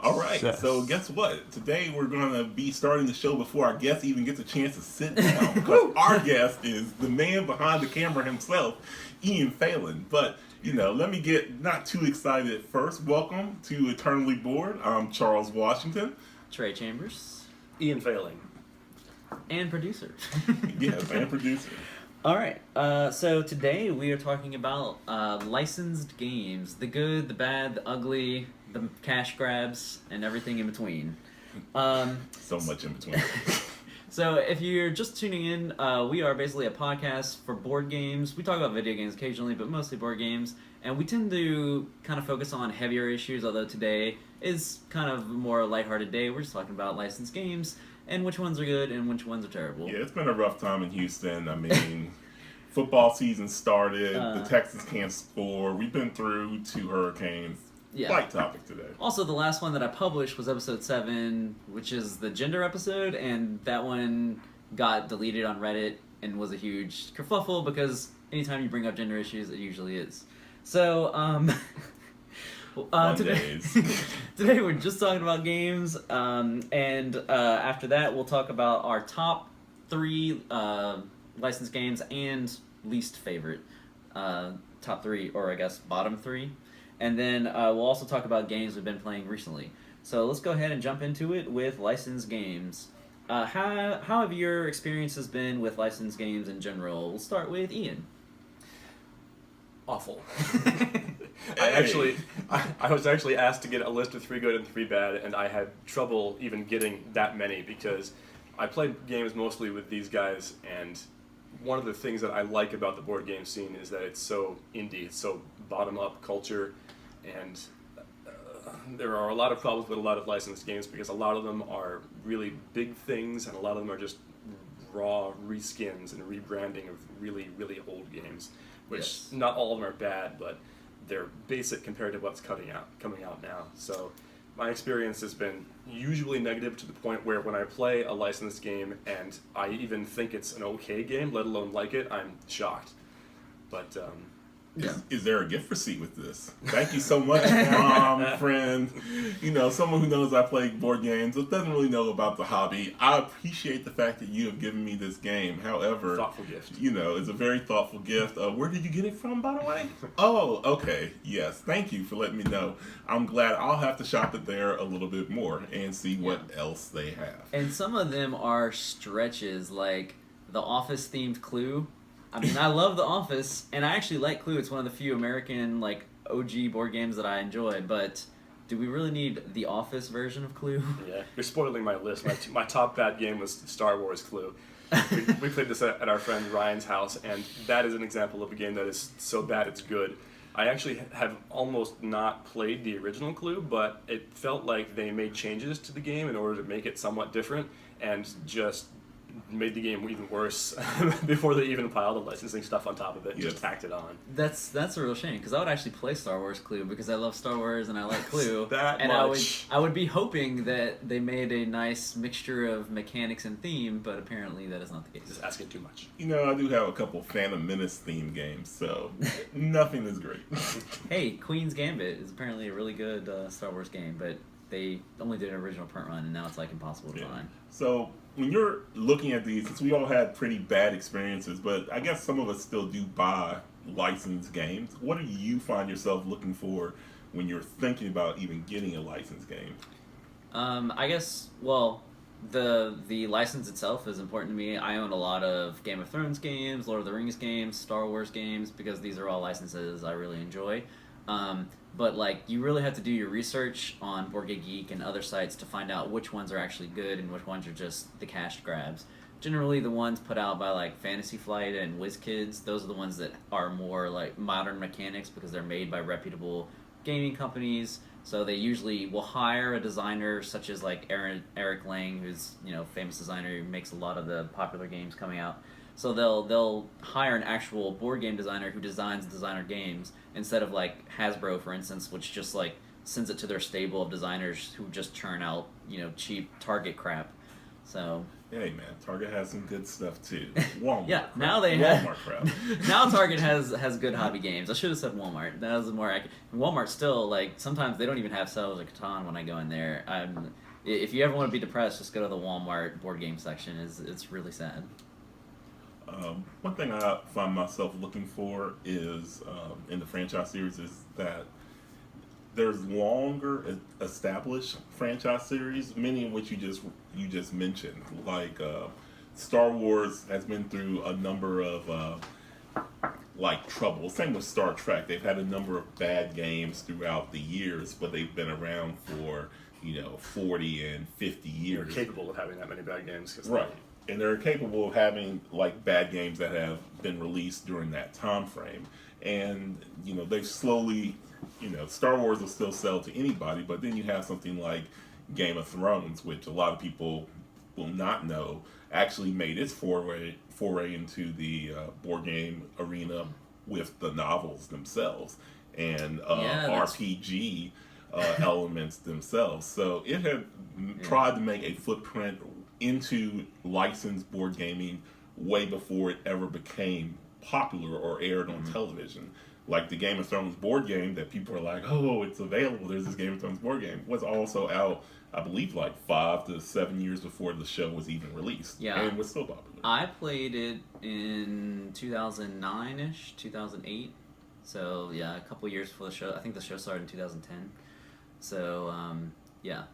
All right, so guess what? Today we're going to be starting the show before our guest even gets a chance to sit down because our guest is the man behind the camera himself, Ian Phelan. But, let me get not too excited at first. Welcome to Eternally Bored. I'm Charles Washington. Trey Chambers. Ian Failing. And producer. Yes, and producer. All right, so today we are talking about licensed games. The good, the bad, the ugly, the cash grabs, and everything in between. So much in between. So if you're just tuning in, we are basically a podcast for board games. We talk about video games occasionally, but mostly board games. And we tend to kind of focus on heavier issues, although today is kind of a more lighthearted day. We're just talking about licensed games and which ones are good and which ones are terrible. Yeah, it's been a rough time in Houston. I mean, football season started. The Texans can't score. We've been through 2 hurricanes. Yeah. Light topic today. Also, the last one that I published was episode 7, which is the gender episode, and that one got deleted on Reddit and was a huge kerfuffle because anytime you bring up gender issues, it usually is. So, today we're just talking about games, and after that we'll talk about our top 3 licensed games and least favorite top 3, or I guess bottom 3. And then we'll also talk about games we've been playing recently. So let's go ahead and jump into it with licensed games. How have your experiences been with licensed games in general? We'll start with Ian. Awful. I was actually asked to get a list of 3 good and 3 bad, and I had trouble even getting that many because I played games mostly with these guys, and one of the things that I like about the board game scene is that it's so indie, it's so bottom-up culture, and there are a lot of problems with a lot of licensed games because a lot of them are really big things, and a lot of them are just raw reskins and rebranding of really, really old games, which not all of them are bad, but they're basic compared to what's coming out now. So my experience has been usually negative to the point where when I play a licensed game and I even think it's an okay game, let alone like it, I'm shocked. But Is there a gift receipt with this? Thank you so much, mom, friend. Someone who knows I play board games but doesn't really know about the hobby. I appreciate the fact that you have given me this game. However, thoughtful gift. It's a very thoughtful gift. Where did you get it from, by the way? Oh, okay. Yes. Thank you for letting me know. I'm glad. I'll have to shop it there a little bit more and see what else they have. And some of them are stretches, like the Office themed Clue. I mean, I love The Office, and I actually like Clue. It's one of the few American, OG board games that I enjoy, but do we really need the Office version of Clue? Yeah, you're spoiling my list. My top bad game was Star Wars Clue. We played this at our friend Ryan's house, and that is an example of a game that is so bad it's good. I actually have almost not played the original Clue, but it felt like they made changes to the game in order to make it somewhat different, and just made the game even worse before they even piled the licensing stuff on top of it and just tacked it on. That's a real shame, because I would actually play Star Wars Clue because I love Star Wars and I like Clue. I would be hoping that they made a nice mixture of mechanics and theme, but apparently that is not the case. Just asking too much. I do have a couple Phantom Menace themed games, so nothing is great. Hey, Queen's Gambit is apparently a really good Star Wars game, but they only did an original print run and now it's impossible to find. So when you're looking at these, since we all had pretty bad experiences, but I guess some of us still do buy licensed games, what do you find yourself looking for when you're thinking about even getting a licensed game? I guess, the license itself is important to me. I own a lot of Game of Thrones games, Lord of the Rings games, Star Wars games, because these are all licenses I really enjoy. But you really have to do your research on BoardGameGeek and other sites to find out which ones are actually good and which ones are just the cash grabs. Generally, the ones put out by Fantasy Flight and WizKids, those are the ones that are more modern mechanics because they're made by reputable gaming companies. So they usually will hire a designer such as Eric Lang, who's a famous designer who makes a lot of the popular games coming out. So they'll hire an actual board game designer who designs designer games instead of Hasbro, for instance, which just sends it to their stable of designers who just churn out cheap Target crap. So Hey man, Target has some good stuff too. Walmart. Yeah, crap. now they Walmart have. crap. Now Target has good hobby games. I should have said Walmart. That was more accurate. Walmart still, like, sometimes they don't even have Settlers of Catan when I go in there. If you ever want to be depressed, just go to the Walmart board game section. It's really sad. One thing I find myself looking for is in the franchise series is that there's longer established franchise series, many of which you just mentioned, like Star Wars has been through a number of like trouble. Same with Star Trek; they've had a number of bad games throughout the years, but they've been around for 40 and 50 You're years. capable of having that many bad games. 'Cause Right. And they're capable of having like bad games that have been released during that time frame. And they've slowly, Star Wars will still sell to anybody, but then you have something like Game of Thrones, which a lot of people will not know actually made its foray into the board game arena with the novels themselves and RPG elements themselves. So it had tried to make a footprint into licensed board gaming way before it ever became popular or aired on television. Like the Game of Thrones board game that people are like, oh, it's available. There's this Game of Thrones board game. Was also out, I believe, like 5 to 7 years before the show was even released. Yeah. And it was still popular. I played it in 2009-ish, 2008. So, yeah, a couple years before the show. I think the show started in 2010. So, yeah.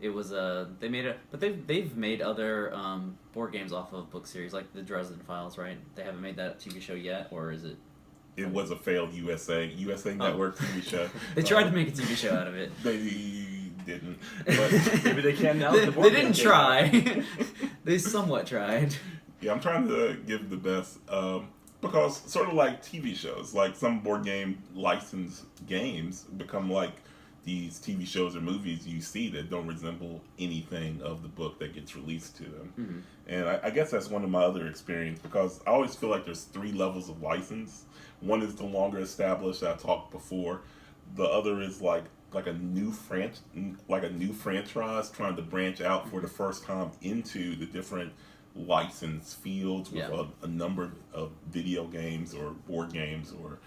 It was they made it, but they've made other board games off of book series, like the Dresden Files, right? They haven't made that TV show yet, or is it? It was a failed USA Network TV show. They tried to make a TV show out of it. They didn't. But maybe they can now. They, The board they didn't game try. They somewhat tried. yeah, I'm trying to give the best because sort of like TV shows, like some board game licensed games become like these TV shows or movies you see that don't resemble anything of the book that gets released to them. Mm-hmm. And I guess that's one of my other experience because I always feel like there's 3 levels of license. One is the longer established I talked before. The other is like a new franchise trying to branch out for the first time into the different license fields with a number of video games or board games or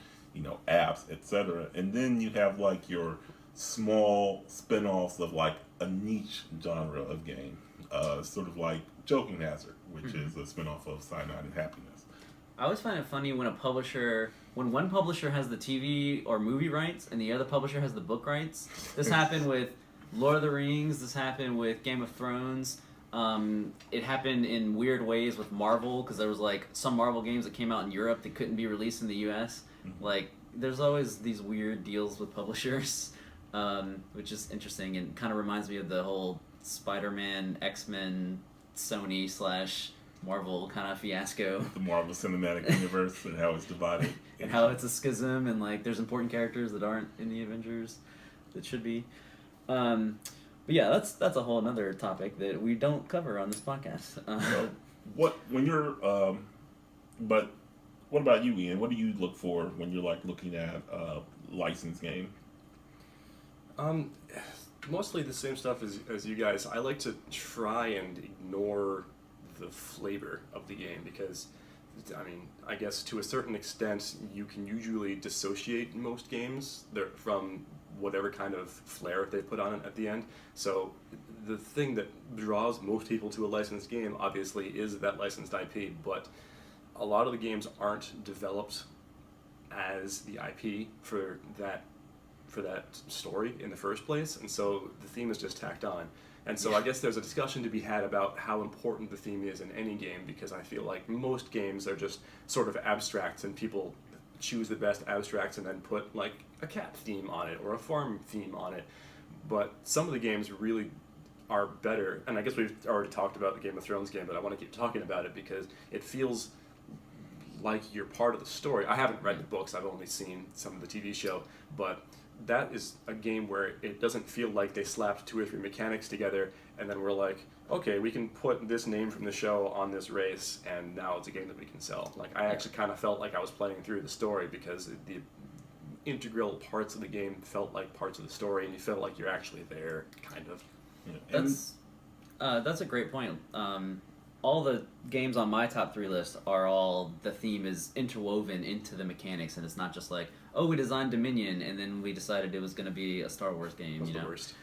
apps, etc. And then you have like your small spin-offs of like a niche genre of game, sort of like Joking Hazard, which is a spin-off of Cyanide and Happiness. I always find it funny when one publisher has the TV or movie rights and the other publisher has the book rights. This happened with Lord of the Rings. This happened with Game of Thrones. It happened in weird ways with Marvel because there was like some Marvel games that came out in Europe that couldn't be released in the U.S. Like there's always these weird deals with publishers. Which is interesting and kind of reminds me of the whole Spider-Man, X-Men, Sony / Marvel kind of fiasco. The Marvel Cinematic Universe and how it's divided. And how it's a schism and like there's important characters that aren't in the Avengers that should be. But yeah, that's a whole another topic that we don't cover on this podcast. So what about you, Ian? What do you look for when you're like looking at a licensed game? Mostly the same stuff as you guys. I like to try and ignore the flavor of the game because, I guess to a certain extent you can usually dissociate most games from whatever kind of flair they put on it at the end. So the thing that draws most people to a licensed game obviously is that licensed IP, but a lot of the games aren't developed as the IP for that story in the first place, and so the theme is just tacked on. And so I guess there's a discussion to be had about how important the theme is in any game, because I feel like most games are just sort of abstracts and people choose the best abstracts and then put like a cat theme on it or a farm theme on it. But some of the games really are better, and I guess we've already talked about the Game of Thrones game, but I want to keep talking about it because it feels like you're part of the story. I haven't read the books, I've only seen some of the TV show, but that is a game where it doesn't feel like they slapped 2 or 3 mechanics together and then we're like, okay, we can put this name from the show on this race and now it's a game that we can sell. Like I actually kind of felt like I was playing through the story because the integral parts of the game felt like parts of the story and you felt like you're actually there, kind of. Yeah. That's a great point. all the games on my top 3 list are all the theme is interwoven into the mechanics, and it's not just like, oh, we designed Dominion and then we decided it was going to be a Star Wars game. That's you the know. worst.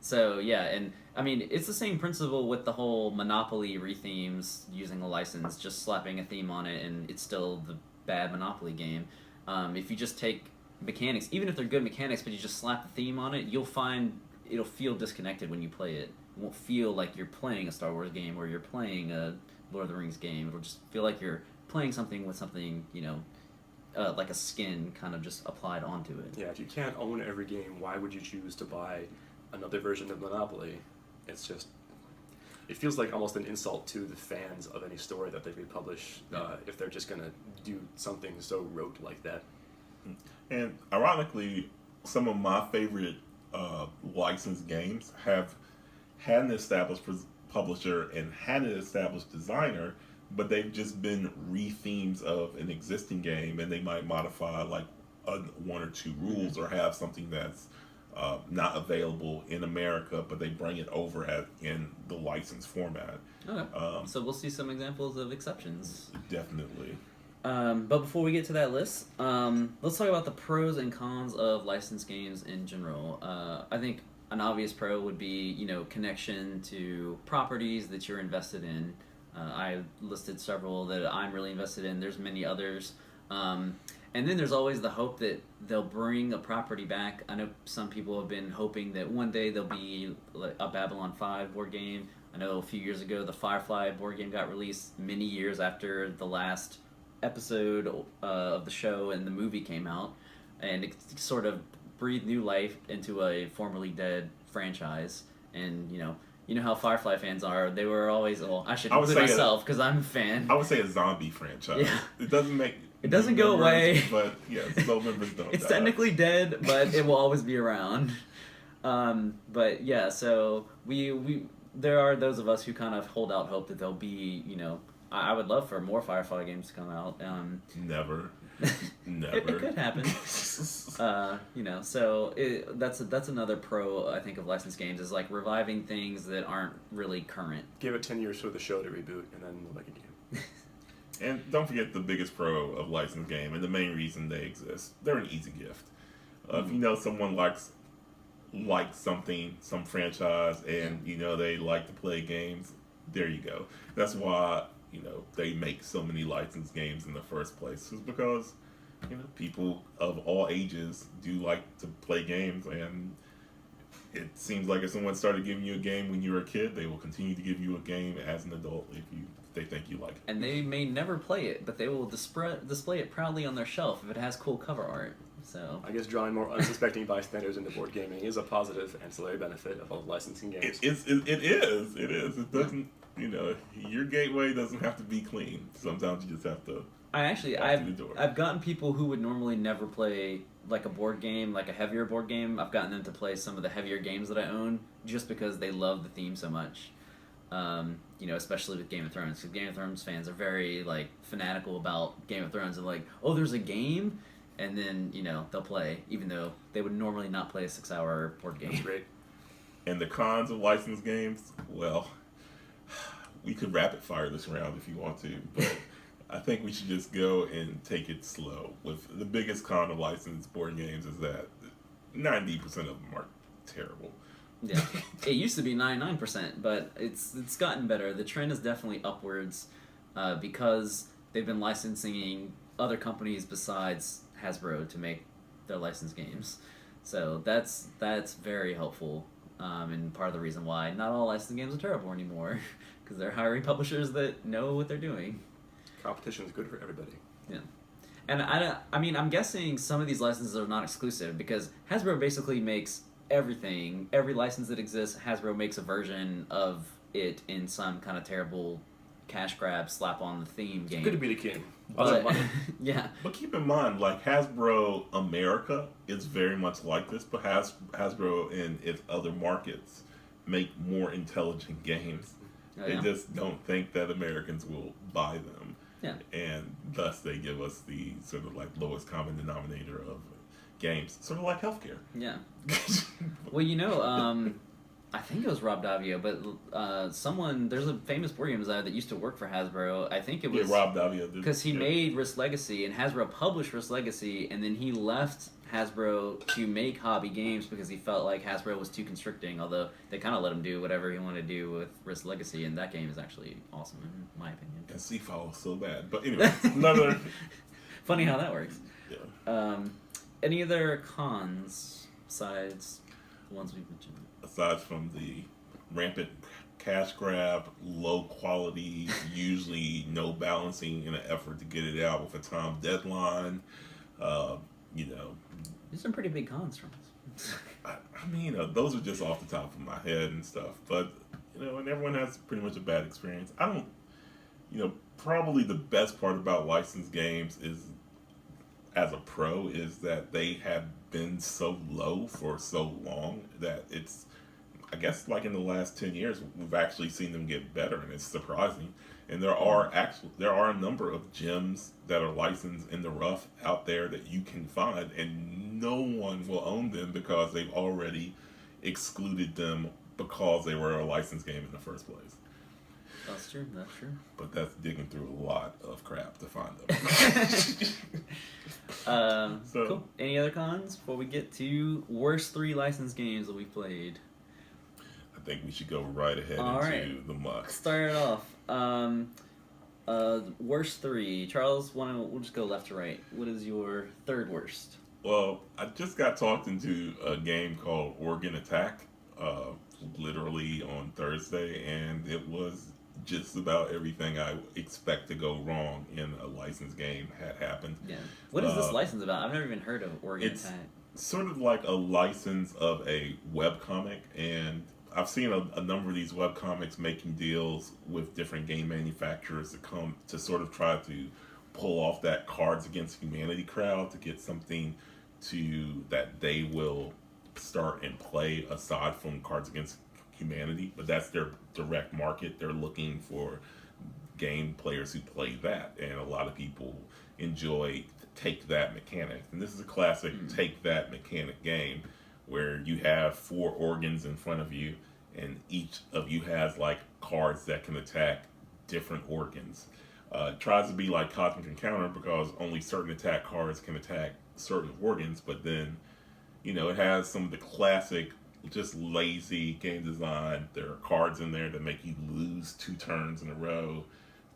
So yeah, and I mean it's the same principle with the whole Monopoly rethemes using a license, just slapping a theme on it, and it's still the bad Monopoly game. If you just take mechanics, even if they're good mechanics, but you just slap the theme on it, you'll find it'll feel disconnected when you play it. It won't feel like you're playing a Star Wars game or you're playing a Lord of the Rings game. It'll just feel like you're playing something with something, like a skin kind of just applied onto it. Yeah, if you can't own every game, why would you choose to buy another version of Monopoly? It's just, it feels like almost an insult to the fans of any story that they republish if they're just going to do something so rote like that. And ironically, some of my favorite licensed games have had an established publisher and had an established designer, but they've just been rethemes of an existing game, and they might modify like one or two rules or have something that's not available in America, but they bring it over in the license format. Okay. So we'll see some examples of exceptions. Definitely. But before we get to that list, let's talk about the pros and cons of licensed games in general. I think an obvious pro would be, connection to properties that you're invested in. I listed several that I'm really invested in. There's many others. And then there's always the hope that they'll bring a property back. I know some people have been hoping that one day there'll be like a Babylon 5 board game. I know a few years ago the Firefly board game got released many years after the last episode of the show and the movie came out, and it sort of breathed new life into a formerly dead franchise. And you know how Firefly fans are. They were always, I should include myself because I'm a fan. I would say a zombie franchise. Yeah. It doesn't go away. But yes, those members don't. It's die. technically dead, but it will always be around. But yeah, so we there are those of us who kind of hold out hope that there'll be, I would love for more Firefly games to come out. Never. It could happen. So that's another pro, I think, of licensed games, is like reviving things that aren't really current. Give it 10 years for the show to reboot, and then we'll make a game. And don't forget the biggest pro of licensed game, and the main reason they exist. They're an easy gift. If you know someone likes something, some franchise, and they like to play games, there you go. That's why they make so many licensed games in the first place, is because people of all ages do like to play games, and it seems like if someone started giving you a game when you were a kid, they will continue to give you a game as an adult if they think you like it. And they may never play it, but they will display it proudly on their shelf if it has cool cover art. So I guess drawing more unsuspecting bystanders into board gaming is a positive ancillary benefit of all licensing games. It is. It doesn't. Your gateway doesn't have to be clean. Sometimes you just have to. I've gotten people who would normally never play like a board game, like a heavier board game. I've gotten them to play some of the heavier games that I own just because they love the theme so much. Especially with Game of Thrones, because Game of Thrones fans are very like fanatical about Game of Thrones and like, oh, there's a game, and then they'll play even though they would normally not play a 6-hour board game. That's great. And the cons of licensed games, well, we could rapid fire this round if you want to, but I think we should just go and take it slow. With the biggest con of licensed board games is that 90% of them are terrible. Yeah, it used to be 99%, but it's gotten better. The trend is definitely upwards because they've been licensing other companies besides Hasbro to make their licensed games. So that's very helpful, and part of the reason why not all licensed games are terrible anymore, because they're hiring publishers that know what they're doing. Competition is good for everybody. Yeah. And I'm guessing some of these licenses are not exclusive, because Hasbro basically makes everything. Every license that exists, Hasbro makes a version of it in some kind of terrible cash grab, slap on the theme game. Good to be the king. But, yeah. But keep in mind, like Hasbro America is very much like this, but Hasbro in its other markets make more intelligent games. Oh, they yeah? just don't think that Americans will buy them. Yeah. And thus they give us the sort of like lowest common denominator of games. Sort of like healthcare. Yeah. Well, I think it was Rob Davio, but there's a famous board game designer that used to work for Hasbro. I think it was Rob Davio. because he made Risk Legacy, and Hasbro published Risk Legacy, and then he left Hasbro to make hobby games because he felt like Hasbro was too constricting. Although they kind of let him do whatever he wanted to do with Risk Legacy, and that game is actually awesome in my opinion. And Seafall was so bad, but anyway, another. Funny how that works. Yeah. Any other cons besides the ones we've mentioned? Aside from the rampant cash grab, low quality, usually no balancing in an effort to get it out with a time deadline, you know. There's some pretty big cons from us. I mean, those are just off the top of my head and stuff, but, you know, and everyone has pretty much a bad experience. I don't, you know, probably the best part about licensed games is, as a pro, is that they have been so low for so long that it's, I guess, like in the last 10 years, we've actually seen them get better, and it's surprising. And there are a number of gems that are licensed in the rough out there that you can find, and no one will own them because they've already excluded them because they were a licensed game in the first place. That's true. That's true. But that's digging through a lot of crap to find them. So, cool. Any other cons before we get to worst 3 licensed games that we played? I think we should go right ahead into the muck. Start it off. Worst 3. Charles, we'll just go left to right. What is your third worst? Well, I just got talked into a game called Organ Attack, literally on Thursday, and it was just about everything I expect to go wrong in a licensed game had happened. Yeah. What is this license about? I've never even heard of Organ It's Attack. sort of like a license of a webcomic, and I've seen a number of these webcomics making deals with different game manufacturers to come to sort of try to pull off that Cards Against Humanity crowd to get something that they will start and play aside from Cards Against Humanity, but that's their direct market. They're looking for game players who play that, and a lot of people enjoy Take That mechanic. And this is a classic Take That mechanic game where you have 4 organs in front of you, and each of you has like cards that can attack different organs. It tries to be like Cosmic Encounter because only certain attack cards can attack certain organs, but then, you know, it has some of the classic just lazy game design. There are cards in there that make you lose 2 turns in a row.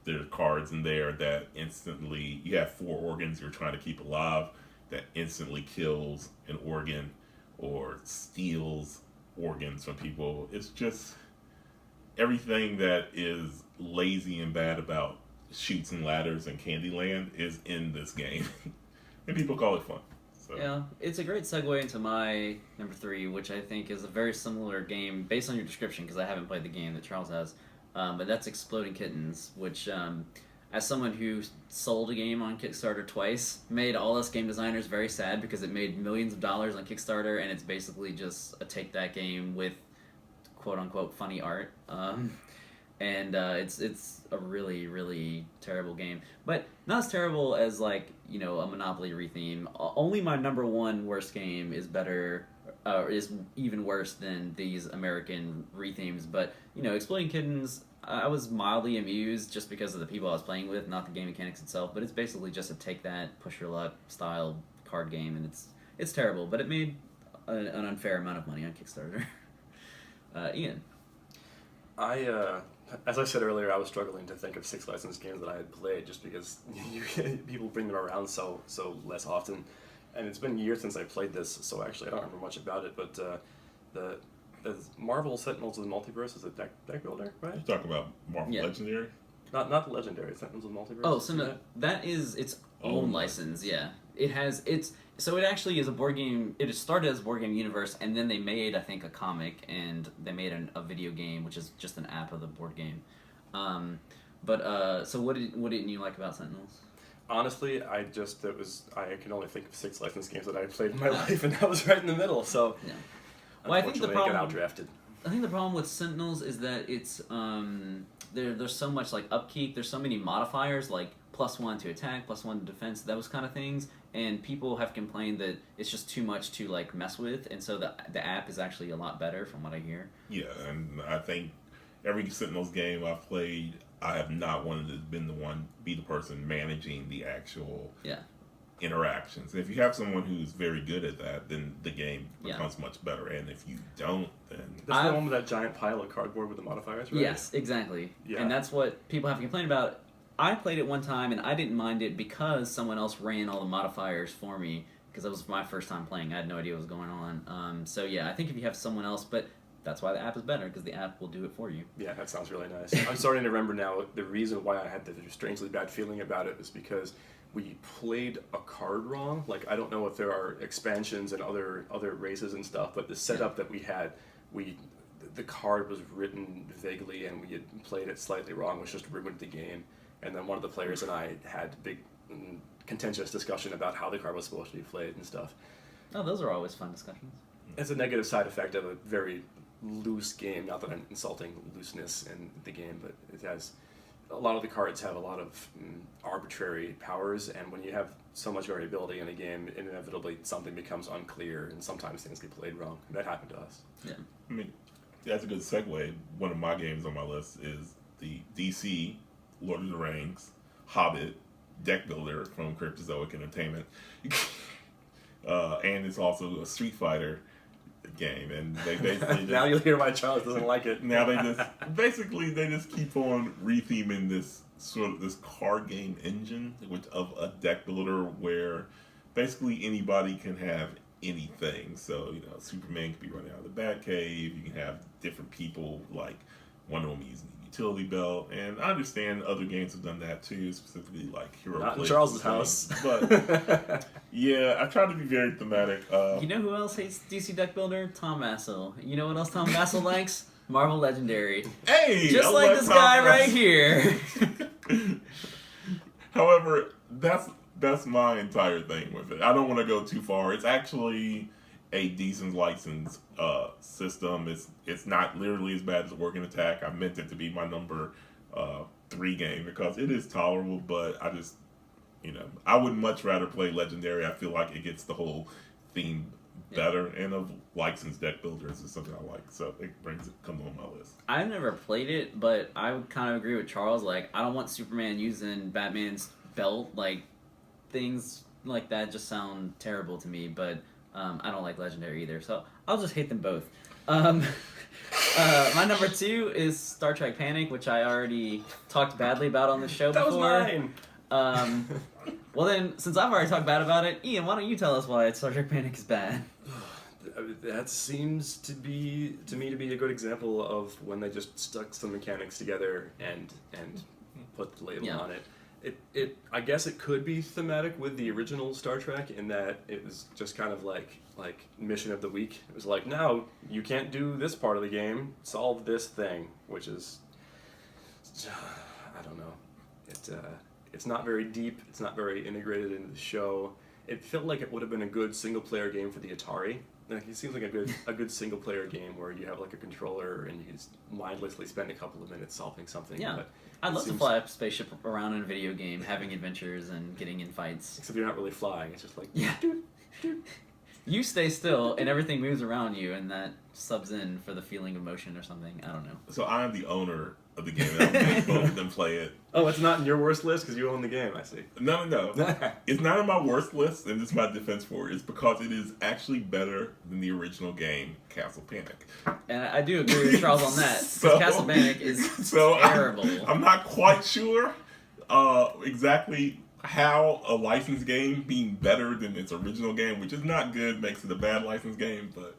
There are cards in there that instantly, you have 4 organs you're trying to keep alive, that instantly kills an organ or steals organs from people. It's just everything that is lazy and bad about Chutes and Ladders and Candyland is in this game. And people call it fun. So. Yeah, it's a great segue into my number 3, which I think is a very similar game based on your description, because I haven't played the game that Charles has. But that's Exploding Kittens, which, as someone who sold a game on Kickstarter twice, made all us game designers very sad because it made millions of dollars on Kickstarter, and it's basically just a Take That game with quote-unquote funny art. And it's a really, really terrible game. But not as terrible as, like, you know, a Monopoly retheme. Only my number 1 worst game is better, is even worse than these American rethemes. But, you know, Exploding Kittens, I was mildly amused just because of the people I was playing with, not the game mechanics itself. But it's basically just a Take That, push your luck style card game, and it's terrible. But it made an unfair amount of money on Kickstarter. Ian? As I said earlier, I was struggling to think of 6 licensed games that I had played just because people bring them around so less often. And it's been years since I played this, so actually I don't remember much about it. But the Marvel Sentinels of the Multiverse is a deck builder, right? You talk about Marvel Legendary? Not Legendary, Sentinels of the Multiverse. Oh, so that is its own license, yeah. So it actually is a board game. It started as a board game universe, and then they made, I think, a comic, and they made a video game, which is just an app of the board game. So what didn't you like about Sentinels? Honestly, I can only think of 6 licensed games that I played in my life, and that was right in the middle. So, yeah. Well, I think the problem. I got outdrafted. I think the problem with Sentinels is that it's there's so much like upkeep. There's so many modifiers like +1 to attack, +1 to defense, those kind of things. And people have complained that it's just too much to like mess with, and so the app is actually a lot better from what I hear. Yeah, and I think every Sentinels game I've played, I have not wanted to be the person managing the actual Yeah. interactions. If you have someone who's very good at that, then the game Yeah. becomes much better. And if you don't, then That's the one with that giant pile of cardboard with the modifiers, right? Yes, exactly. Yeah. And that's what people have complained about. I played it one time and I didn't mind it because someone else ran all the modifiers for me because it was my first time playing. I had no idea what was going on. So yeah, I think if you have someone else, but that's why the app is better because the app will do it for you. Yeah, that sounds really nice. I'm starting to remember now the reason why I had the strangely bad feeling about it is because we played a card wrong. Like, I don't know if there are expansions and other races and stuff, but the setup that we had, the card was written vaguely and we had played it slightly wrong, which just ruined the game. And then one of the players and I had a big contentious discussion about how the card was supposed to be played and stuff. Oh, those are always fun discussions. It's a negative side effect of a very loose game. Not that I'm insulting looseness in the game, but it has a lot of the cards have a lot of arbitrary powers, and when you have so much variability in a game, inevitably something becomes unclear, and sometimes things get played wrong. And that happened to us. Yeah. I mean, that's a good segue. One of my games on my list is the DC Lord of the Rings Hobbit deck builder from Cryptozoic Entertainment. And it's also a Street Fighter game, and they basically Now you'll hear why Charles doesn't like it. now they just keep on retheming this card game engine of a deck builder where basically anybody can have anything. So, Superman can be running out of the Batcave. You can have different people, like Wonder Woman using the utility belt. And I understand other games have done that too, specifically like Hero Not in Blitz Charles's and house. things. But yeah, I try to be very thematic. You know who else hates DC Deck Builder? Tom Vassell. You know what else Tom Vassell likes? Marvel Legendary. Hey, Just I like like this Tom guy Vassell. right here. However, that's my entire thing with it. I don't want to go too far. It's actually a decent license system. It's not literally as bad as Working Attack. I meant it to be my number 3 game because it is tolerable, but I just, I would much rather play Legendary. I feel like it gets the whole theme better, and of licensed deck builders is something I like, so it comes on my list. I've never played it, but I would kind of agree with Charles. Like, I don't want Superman using Batman's belt. Like, things like that just sound terrible to me, but I don't like Legendary either, so I'll just hate them both. My number 2 is Star Trek Panic, which I already talked badly about on the show That was before. mine. Well then, since I've already talked bad about it, Ian, why don't you tell us why Star Trek Panic is bad? That seems to me to be a good example of when they just stuck some mechanics together and put the label Yeah. on it. It I guess it could be thematic with the original Star Trek in that it was just kind of like mission of the week. It was like, now you can't do this part of the game, solve this thing, which is, I don't know. It's not very deep. It's not very integrated into the show. It felt like it would have been a good single player game for the Atari. Like, it seems like a good single player game where you have like a controller and you just mindlessly spend a couple of minutes solving something. Yeah. But I'd it love to seems- fly a spaceship around in a video game, having adventures and getting in fights. Except you're not really flying. It's just like Yeah. You stay still and everything moves around you, and that subs in for the feeling of motion or something. I don't know. So I'm the owner of the game, and I'll make both of them play it. Oh, it's not in your worst list because you own the game. I see. No. It's not on my worst list, and this is my defense for it. It's because it is actually better than the original game, Castle Panic. And I do agree with Charles on that. 'Cause So- Castle Panic is So terrible. I'm not quite sure exactly how a licensed game being better than its original game, which is not good, makes it a bad licensed game, but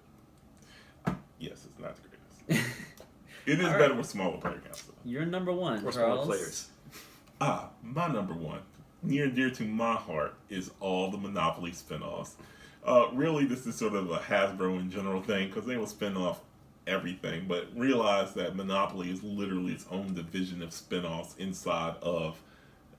yes, it's not the greatest. It is All right. better with smaller player counts, though. You're number 1, Or smaller Charles. players. My number 1, near and dear to my heart, is all the Monopoly spinoffs. Really, this is sort of a Hasbro in general thing, because they will spin off everything, but realize that Monopoly is literally its own division of spinoffs inside of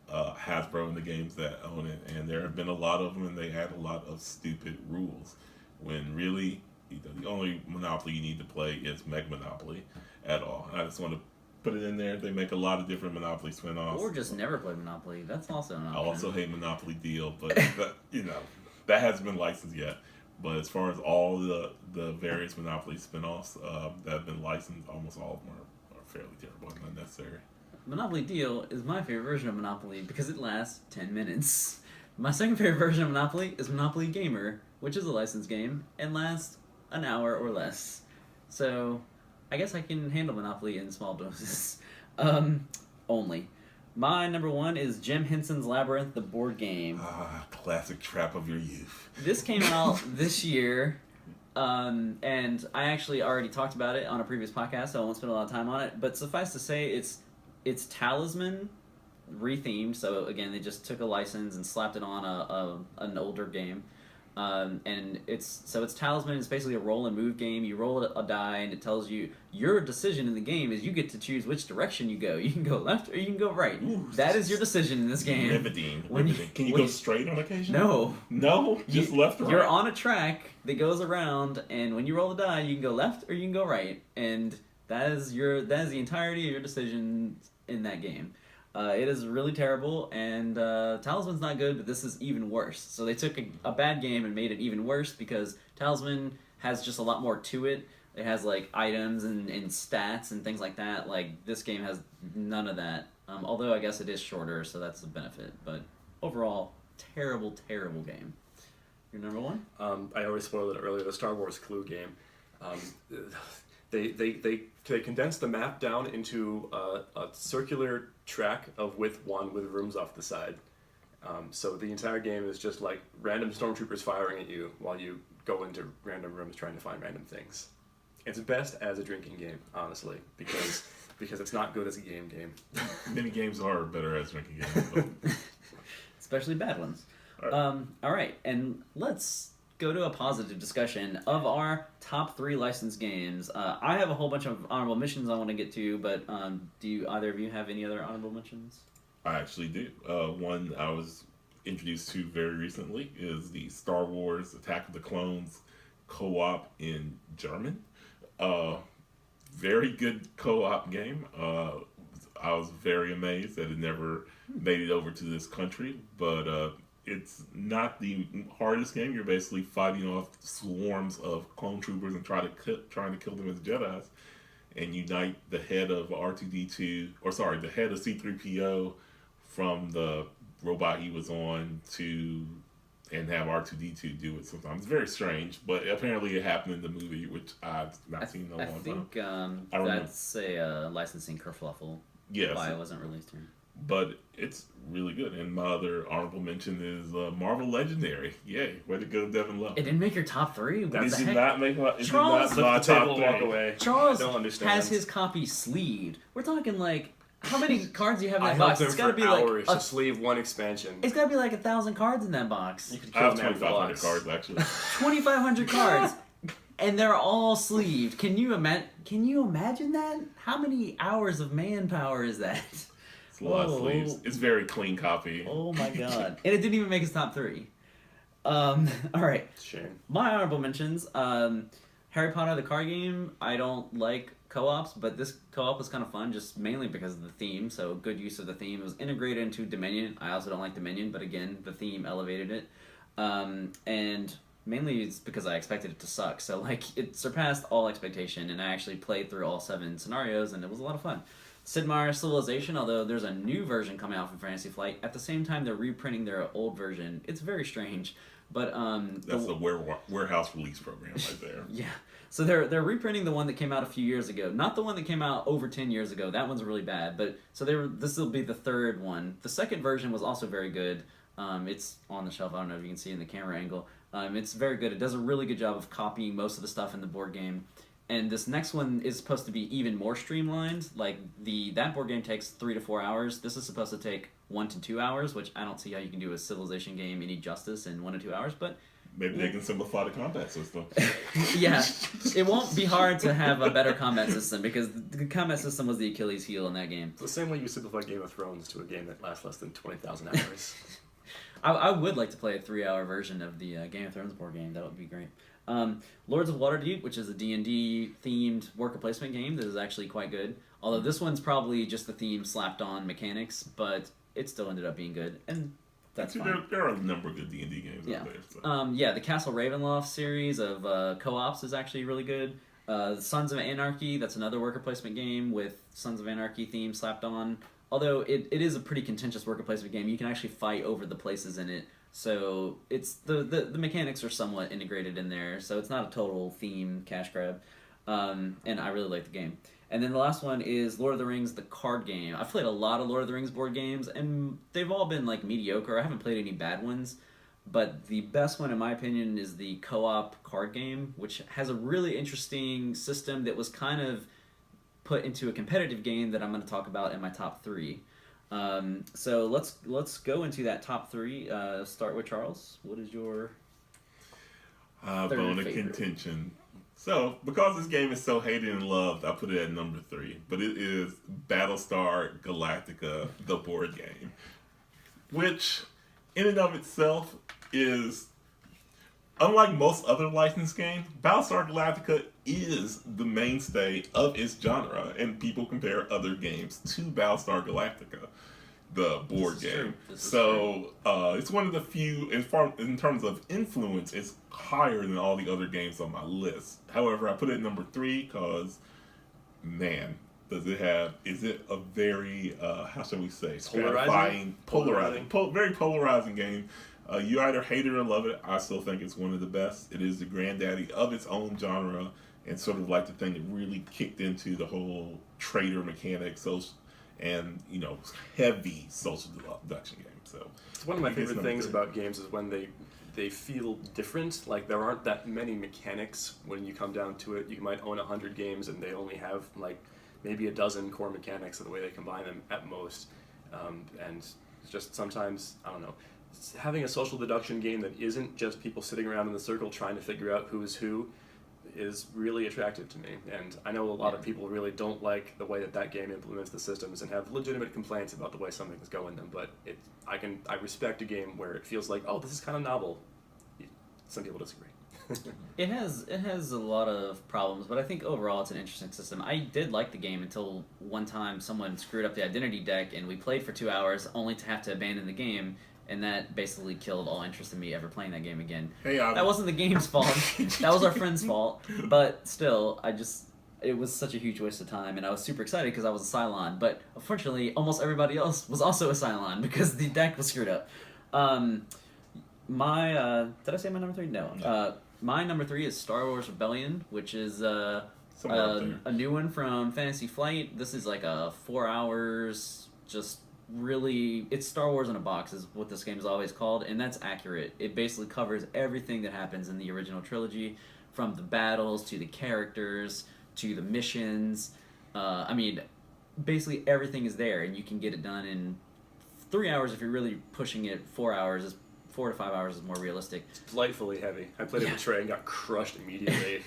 Hasbro and the games that own it. And there have been a lot of them, and they add a lot of stupid rules. When really, the only Monopoly you need to play is Meg Monopoly at all. I just want to put it in there. They make a lot of different Monopoly spin-offs. Or just never play Monopoly. That's also an I option. also hate Monopoly Deal, but that hasn't been licensed yet. But as far as all the various Monopoly spin-offs that have been licensed, almost all of them are fairly terrible and unnecessary. Monopoly Deal is my favorite version of Monopoly because it lasts 10 minutes. My second favorite version of Monopoly is Monopoly Gamer, which is a licensed game and lasts an hour or less. So I guess I can handle Monopoly in small doses. Only. My number one is Jim Henson's Labyrinth, the board game. Classic trap of your youth. This came out this year, and I actually already talked about it on a previous podcast, so I won't spend a lot of time on it. But suffice to say, it's Talisman rethemed. So again, they just took a license and slapped it on an older game. And it's Talisman. It's basically a roll and move game. You roll a die, and it tells you your decision in the game is you get to choose which direction you go. You can go left or you can go right. Ooh, that is your decision in this game. Riveting. When you- Can you when go you- straight on occasion? No. No? Just left or right? You're on a track that goes around, and when you roll the die, you can go left or you can go right, and that is the entirety of your decision in that game. It is really terrible, and Talisman's not good, but this is even worse. So they took a bad game and made it even worse because Talisman has just a lot more to it. It has like items and stats and things like that. Like this game has none of that. Although I guess it is shorter, so that's a benefit. But overall, terrible, terrible game. Your number one? I already spoiled it earlier. The Star Wars Clue game. They condensed the map down into a circular track of width 1 with rooms off the side. So the entire game is just like random stormtroopers firing at you while you go into random rooms trying to find random things. It's best as a drinking game, honestly, because it's not good as a game. Many games are better as drinking games. But Especially bad ones. All right. All right, and let's go to a positive discussion of our top 3 licensed games. I have a whole bunch of honorable mentions I want to get to, but do either of you have any other honorable mentions? I actually do. One I was introduced to very recently is the Star Wars Attack of the Clones co-op in German. Very good co-op game. I was very amazed that it never made it over to this country, but it's not the hardest game. You're basically fighting off swarms of clone troopers and trying to kill them as Jedis, and unite the head of R2D2, the head of C3PO from the robot he was on and have R2D2 do it sometimes. It's very strange, but apparently it happened in the movie, which I've not seen in a long time. I think that's a licensing kerfluffle. Yes. Why it wasn't released here. But it's really good. And my other honorable mention is Marvel Legendary. Yay. Way to go, Devin Love. It didn't make your top 3? What It the did heck? not make my, it Charles did not Flip the my table top and walk three. away. Charles I don't understand. has his copy sleeved. We're talking like, how many cards do you have in I that helped box? him It's gotta for be hours like to sleeve one expansion. it's gotta be like 1,000 cards in that box. You could I kill have a man with 2,500 blocks. cards, actually. 2,500 cards, and they're all sleeved. Can you imagine that? How many hours of manpower is that? It's a lot of sleeves. It's a very clean copy. Oh my god! And it didn't even make his top 3. All right. Shame. My honorable mentions: Harry Potter the card game. I don't like co-ops, but this co-op was kind of fun, just mainly because of the theme. So good use of the theme. It was integrated into Dominion. I also don't like Dominion, but again, the theme elevated it. And mainly it's because I expected it to suck. So like it surpassed all expectation, and I actually played through all 7 scenarios, and it was a lot of fun. Sid Meier's Civilization, although there's a new version coming out from Fantasy Flight, at the same time they're reprinting their old version. It's very strange, but That's the warehouse release program right there. yeah. So they're reprinting the one that came out a few years ago, not the one that came out over 10 years ago. That one's really bad. But so this will be the 3rd one. The 2nd version was also very good. It's on the shelf. I don't know if you can see in the camera angle. It's very good. It does a really good job of copying most of the stuff in the board game. And this next one is supposed to be even more streamlined. Like that board game takes 3 to 4 hours. This is supposed to take 1 to 2 hours, which I don't see how you can do a Civilization game any justice in 1 to 2 hours. But Maybe they can simplify the combat system. yeah, it won't be hard to have a better combat system because the combat system was the Achilles heel in that game. It's the same way you simplify Game of Thrones to a game that lasts less than 20,000 hours. I would like to play a 3-hour version of the Game of Thrones board game. That would be great. Lords of Waterdeep, which is a D&D themed worker placement game that is actually quite good. Although this one's probably just the theme slapped on mechanics, but it still ended up being good, and that's Actually, fine. there are a number of good D&D games Yeah. out there. So. Yeah, the Castle Ravenloft series of co-ops is actually really good. Sons of Anarchy, that's another worker placement game with Sons of Anarchy theme slapped on. Although it is a pretty contentious worker placement game, you can actually fight over the places in it. So it's the mechanics are somewhat integrated in there, so it's not a total theme cash grab. And I really like the game. And then the last one is Lord of the Rings, the card game. I've played a lot of Lord of the Rings board games, and they've all been like mediocre. I haven't played any bad ones, but the best one, in my opinion, is the co-op card game, which has a really interesting system that was kind of put into a competitive game that I'm going to talk about in my top 3. So let's go into that top 3. Start with Charles. What is your third Bone of favorite? contention. So, because this game is so hated and loved, I put it at number 3. But it is Battlestar Galactica, the board game. Which, in and of itself, is, unlike most other licensed games, Battlestar Galactica is the mainstay of its genre. And people compare other games to Battlestar Galactica, the board This is game. true. This is So, it's one of the few, in terms of influence, it's higher than all the other games on my list. However, I put it at number 3 because, man, is it a very, how shall we say, very polarizing game. You either hate it or love it. I still think it's one of the best. It is the granddaddy of its own genre, and sort of like the thing that really kicked into the whole trader mechanic, and heavy social deduction game. So It's one of my I guess favorite number things 3. about games is when they feel different. Like there aren't that many mechanics when you come down to it. You might own 100 games and they only have like maybe a dozen core mechanics of the way they combine them at most. And it's just sometimes, I don't know, having a social deduction game that isn't just people sitting around in the circle trying to figure out who is who is really attractive to me. And I know a lot of people really don't like the way that game implements the systems and have legitimate complaints about the way some things go in them, but I respect a game where it feels like, oh, this is kind of novel. Some people disagree. It has a lot of problems, but I think overall it's an interesting system. I did like the game until one time someone screwed up the identity deck and we played for 2 hours only to have to abandon the game, and that basically killed all interest in me ever playing that game again. Hey, that wasn't the game's fault. That was our friend's fault. But still, it was such a huge waste of time, and I was super excited because I was a Cylon. But unfortunately, almost everybody else was also a Cylon because the deck was screwed up. Did I say my number 3? No. My number 3 is Star Wars Rebellion, which is Somewhere up there. a new one from Fantasy Flight. This is like a 4 hours, just really, it's Star Wars in a box is what this game is always called, and that's accurate. It basically covers everything that happens in the original trilogy, from the battles to the characters to the missions. Basically everything is there, and you can get it done in 3 hours if you're really pushing it. 4 hours is 4 to 5 hours is more realistic. It's delightfully heavy. I played it with Trey and got crushed immediately.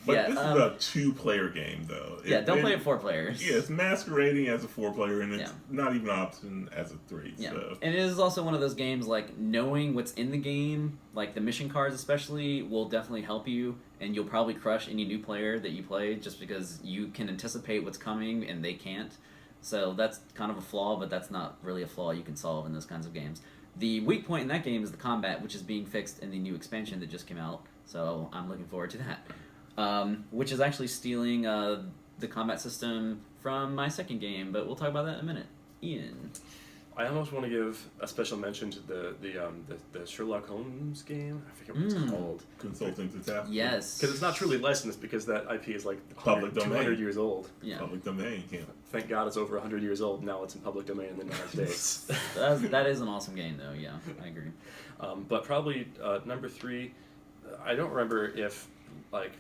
But Yeah, this is a 2-player game, though. Don't play it 4 players. Yeah, it's masquerading as a 4-player, and it's Yeah. not even an option as a 3. Yeah, So. and it is also one of those games, like, knowing what's in the game, like the mission cards especially, will definitely help you, and you'll probably crush any new player that you play just because you can anticipate what's coming and they can't. So that's kind of a flaw, but that's not really a flaw you can solve in those kinds of games. The weak point in that game is the combat, which is being fixed in the new expansion that just came out, so I'm looking forward to that. Which is actually stealing the combat system from my second game, but we'll talk about that in a minute. Ian. I almost want to give a special mention to the Sherlock Holmes game. I forget what it's called. Consulting to tap. Yes. Because it's not truly licensed because that IP is like Public 200 domain. years old. Yeah. Public domain. Yeah. Thank God it's over 100 years old. Now it's in public domain in the United States. That is an awesome game, though. Yeah, I agree. But probably number 3, I don't remember if, like,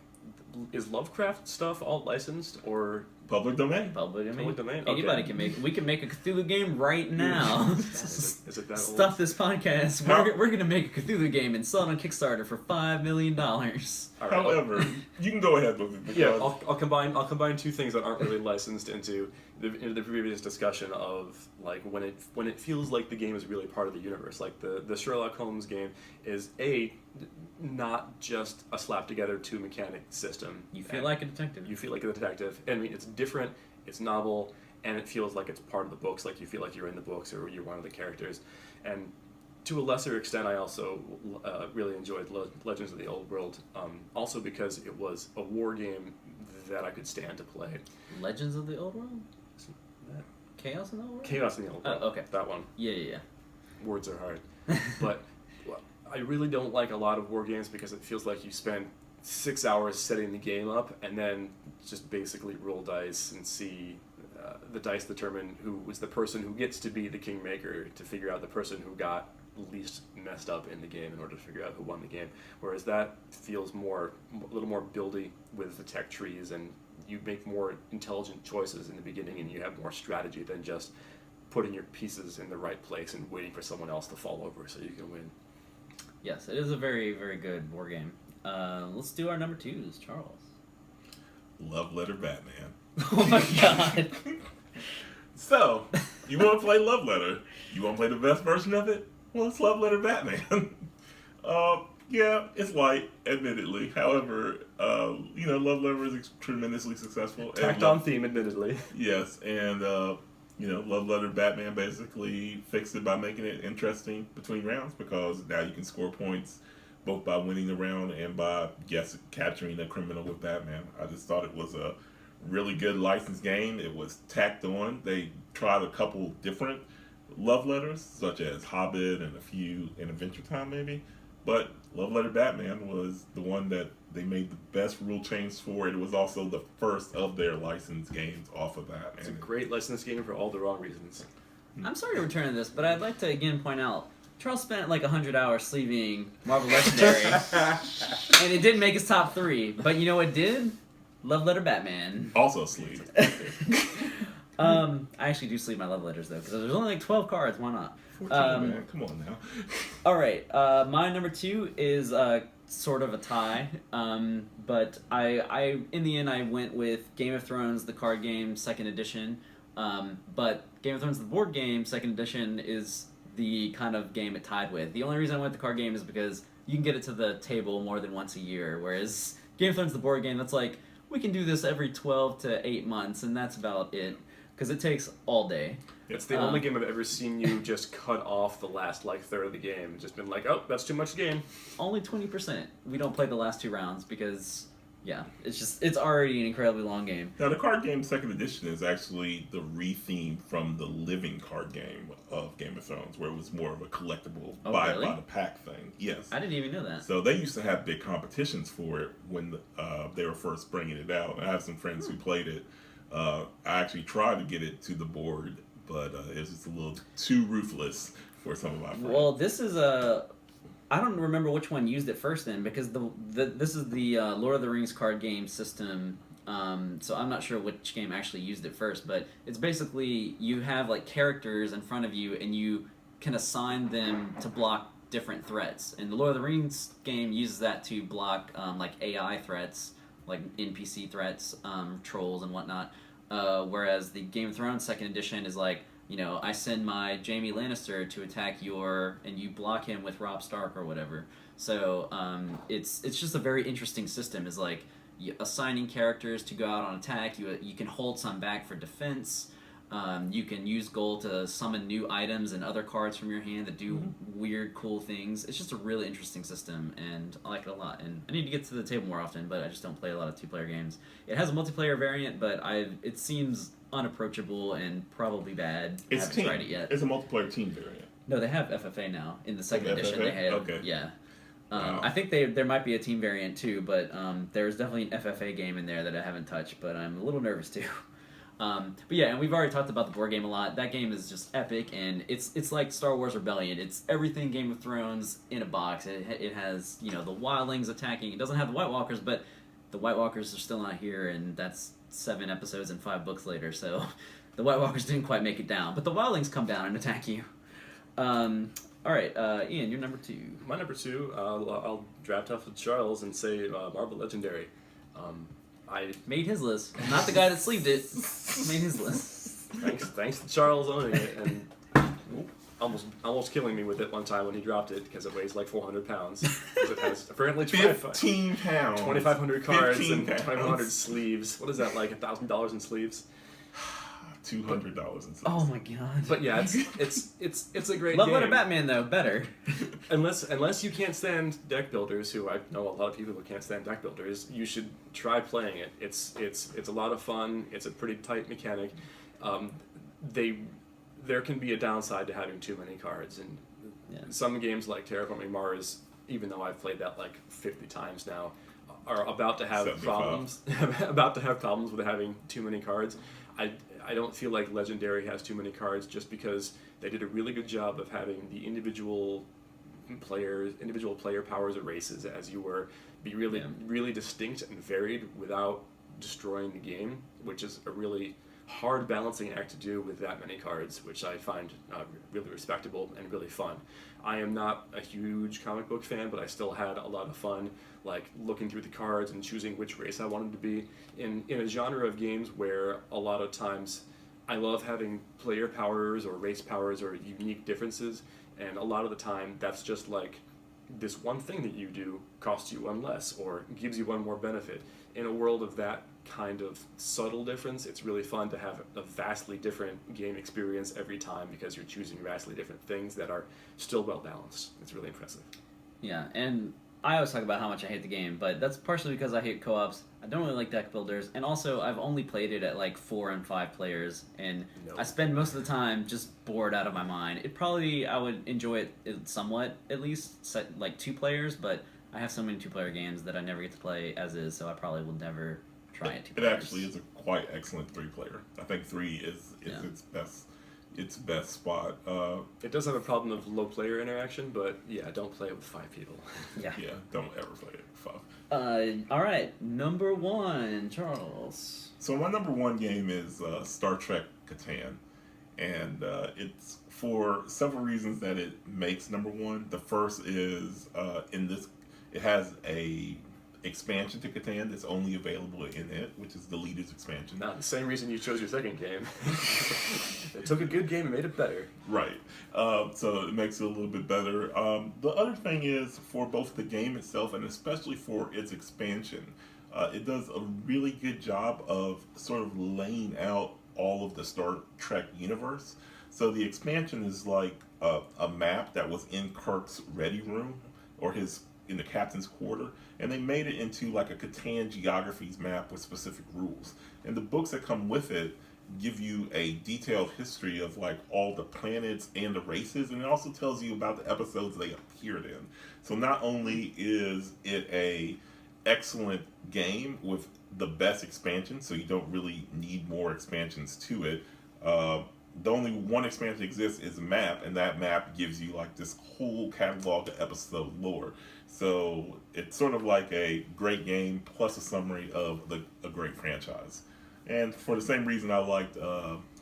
is Lovecraft stuff all licensed, or Public domain. Public domain? Anybody Okay. can make. We can make a Cthulhu game right now. Is it that old? Stuff this podcast. How- We're gonna make a Cthulhu game and sell it on Kickstarter for $5 million. All right, However, you can go ahead with it because Yeah, I'll combine two things that aren't really licensed into the previous discussion of like when it feels like the game is really part of the universe. Like the Sherlock Holmes game is not just a slap together two mechanic system. You feel And like a detective. you feel like a detective. I mean, it's different, it's novel, and it feels like it's part of the books. Like you feel like you're in the books or you're one of the characters. And to a lesser extent, I also really enjoyed Legends of the Old World, also because it was a war game that I could stand to play. Legends of the Old World? Chaos in the Old World? Chaos in the Old World. Oh, okay. That one. Yeah. Words are hard. But I really don't like a lot of war games because it feels like you spend 6 hours setting the game up and then just basically roll dice and see the dice determine who was the person who gets to be the kingmaker to figure out the person who got least messed up in the game in order to figure out who won the game. Whereas that feels a little more buildy with the tech trees, and you make more intelligent choices in the beginning and you have more strategy than just putting your pieces in the right place and waiting for someone else to fall over so you can win. Yes, it is a very, very good war game. Let's do our number twos, Charles. Love Letter Batman. Oh my god. So, you want to play Love Letter? You want to play the best version of it? Well, it's Love Letter Batman. Yeah, it's light, admittedly. However, Love Letter is tremendously successful. Tacked on theme, admittedly. Yes, and Love Letter Batman basically fixed it by making it interesting between rounds because now you can score points both by winning the round and by capturing a criminal with Batman. I just thought it was a really good licensed game. It was tacked on. They tried a couple different love letters, such as Hobbit and a few in Adventure Time maybe, but Love Letter Batman was the one that they made the best rule change for. It was also the first of their licensed games off of that. It's a great licensed game for all the wrong reasons. I'm sorry to return to this, but I'd like to again point out Charles spent like 100 hours sleeving Marvel Legendary, and it didn't make his top 3. But you know what did? Love Letter Batman. Also sleeved. I actually do sleeve my love letters though, because there's only like 12 cards. Why not? 14, man. Come on now. All right, my number 2 is sort of a tie, but I in the end I went with Game of Thrones, the card game, 2nd edition. But Game of Thrones, the board game, 2nd edition is the kind of game it tied with. The only reason I went with the card game is because you can get it to the table more than once a year, whereas Game of Thrones, the board game, that's like, we can do this every 12 to 8 months, and that's about it, because it takes all day. It's the only game I've ever seen you just cut off the last third of the game. Just been like, oh, that's too much game. Only 20%. We don't play the last 2 rounds because, yeah, it's already an incredibly long game. Now, the card game 2nd edition is actually the re-theme from the living card game of Game of Thrones, where it was more of a collectible buy really? by the pack thing. Yes. I didn't even know that. So they used to have big competitions for it when they were first bringing it out. I have some friends who played it. I actually tried to get it to the board, but it was just a little too ruthless for some of my friends. Well, this is I don't remember which one used it first then, because this is the Lord of the Rings card game system, so I'm not sure which game actually used it first, but it's basically you have like characters in front of you and you can assign them to block different threats. And the Lord of the Rings game uses that to block like AI threats, like NPC threats, trolls and whatnot, whereas the Game of Thrones 2nd edition is like, I send my Jaime Lannister to attack and you block him with Robb Stark or whatever. So it's just a very interesting system. Is like assigning characters to go out on attack. You can hold some back for defense. You can use gold to summon new items and other cards from your hand that do weird, cool things. It's just a really interesting system, and I like it a lot. And I need to get to the table more often, but I just don't play a lot of 2-player games. It has a multiplayer variant, but it seems unapproachable and probably bad. I haven't tried it yet. It's a multiplayer team variant. No, they have FFA now in the 2nd edition. FFA? They have, Okay. yeah. Wow. I think there might be a team variant too, but there's definitely an FFA game in there that I haven't touched, but I'm a little nervous too. But yeah, and we've already talked about the board game a lot. That game is just epic, and it's like Star Wars Rebellion. It's everything Game of Thrones in a box. It has the wildlings attacking. It doesn't have the White Walkers, but the White Walkers are still not here, and that's 7 episodes and 5 books later, so the White Walkers didn't quite make it down. But the wildlings come down and attack you. All right, Ian, you're number 2. My number 2, I'll draft off with Charles and say Marvel Legendary. I Made his list. Not the guy that sleeved it. Made his list. thanks to Charles owning it and almost killing me with it one time when he dropped it because it weighs like 400 pounds. It has apparently 15 pounds. 2,500 cards 15 and pounds. 2,500 sleeves. What is that, like $1,000 in sleeves? $200 in sales. Oh my god. But yeah, it's a great Love game. Letter Batman though, better. Unless you can't stand deck builders, who I know a lot of people who can't stand deck builders, you should try playing it. It's a lot of fun. It's a pretty tight mechanic. There can be a downside to having too many cards, and Yeah. some games like Terraforming Mars, even though I've played that like 50 times now, are about to have 75. problems. About to have problems with having too many cards. I don't feel like Legendary has too many cards just because they did a really good job of having the individual player powers or races, as you were, be really Yeah. really distinct and varied without destroying the game, which is a really hard balancing act to do with that many cards, which I find really respectable and really fun. I am not a huge comic book fan, but I still had a lot of fun, like looking through the cards and choosing which race I wanted to be in a genre of games where a lot of times I love having player powers or race powers or unique differences, and a lot of the time that's just like this one thing that you do costs you one less or gives you one more benefit. In a world of that kind of subtle difference, it's really fun to have a vastly different game experience every time because you're choosing vastly different things that are still well balanced. It's really impressive. Yeah, and I always talk about how much I hate the game, but that's partially because I hate co-ops. I don't really like deck builders, and also I've only played it at like 4 and 5 players, and No. I spend most of the time just bored out of my mind. I would enjoy it somewhat, at least, like 2 players, but I have so many 2-player games that I never get to play as is, so I probably will never try it 2 It players. actually is a quite excellent 3-player. I think 3 is Yeah. its best spot. It does have a problem of low player interaction, but yeah, don't play it with 5 people. Yeah. Yeah, don't ever play it. Fuck. All right, number 1, Charles. So my number 1 game is Star Trek Catan, and it's for several reasons that it makes number 1. The first is it has a expansion to Catan that's only available in it, which is the Leaders expansion. Not the same reason you chose your second game. They took a good game and made it better. Right. So it makes it a little bit better. The other thing is, for both the game itself and especially for its expansion, it does a really good job of sort of laying out all of the Star Trek universe. So the expansion is like a map that was in Kirk's ready room, or in the captain's quarter, and they made it into like a Catan geographies map with specific rules. And the books that come with it give you a detailed history of like all the planets and the races, and it also tells you about the episodes they appeared in. So not only is it a excellent game with the best expansion, so you don't really need more expansions to it. The only one expansion that exists is a map, and that map gives you like this whole catalog of episode lore. So it's sort of like a great game plus a summary of a great franchise. And for the same reason I liked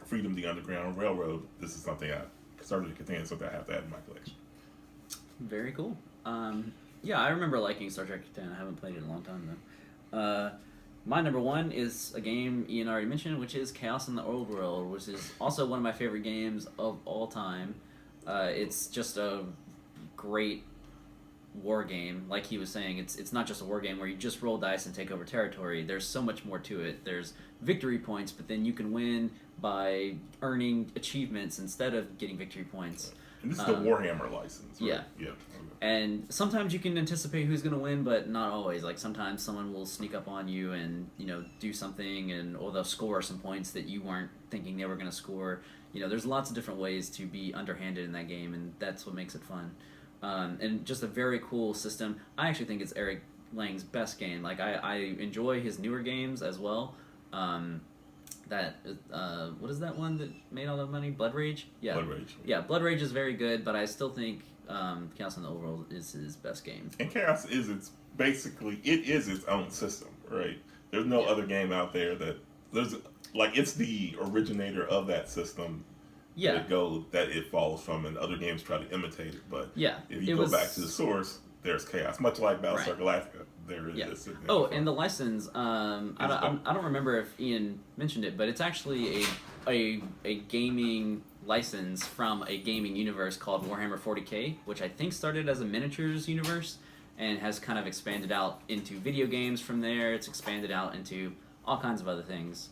Freedom: The Underground Railroad, this is something I started to Catan, something I have to add in my collection. Very cool. Yeah, I remember liking Star Trek Catan. I haven't played it in a long time though. My number 1 is a game Ian already mentioned, which is Chaos in the Old World, which is also one of my favorite games of all time. It's just a great war game. Like he was saying, it's not just a war game where you just roll dice and take over territory. There's so much more to it. There's victory points, but then you can win by earning achievements instead of getting victory points. And this is the Warhammer license, right? Yeah. Yeah. And sometimes you can anticipate who's going to win, but not always. Like sometimes someone will sneak up on you and do something, or they'll score some points that you weren't thinking they were going to score. There's lots of different ways to be underhanded in that game, and that's what makes it fun. And just a very cool system. I actually think it's Eric Lang's best game. Like I enjoy his newer games as well. What is that one that made all the money? Blood Rage? Yeah. Blood Rage. Yeah, Blood Rage is very good, but I still think Chaos in the Overworld is his best game. And Chaos is its own system, right? There's no Yeah. other game out there that there's like it's the originator of that system. Yeah. That it follows from, and other games try to imitate it. But Yeah, if you go back to the source, there's chaos. Much like Battlestar Galactica, there is. Yeah. This Oh, and the license. I don't remember if Ian mentioned it, but it's actually a gaming license from a gaming universe called Warhammer 40K, which I think started as a miniatures universe and has kind of expanded out into video games from there. It's expanded out into all kinds of other things.